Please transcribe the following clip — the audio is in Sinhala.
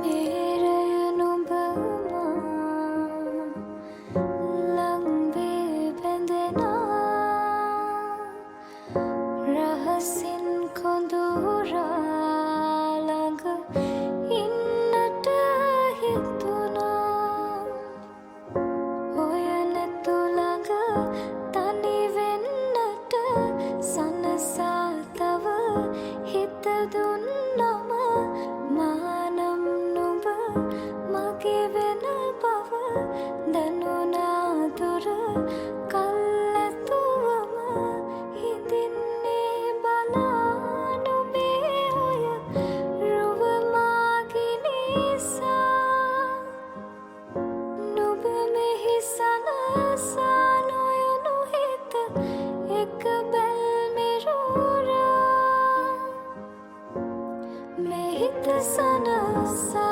मेरे अनुभव लंबे बंधना रहसिन कोंदूरा लग इन्नट हितुना ඔයන තුළඟ තනි වෙන්නට සනසා තව හිත දුන්නම මානම් නුඹ මගේ වෙන බව දැනුණා දුර කල්ැතුවම හිඳින්නේ බලා නුඹේ ඔය රුව මාගේ නිසා නුඹ මෙහි සනසා නොයනු හිත එක බැල්මෙරුරා මේ හිත සනසා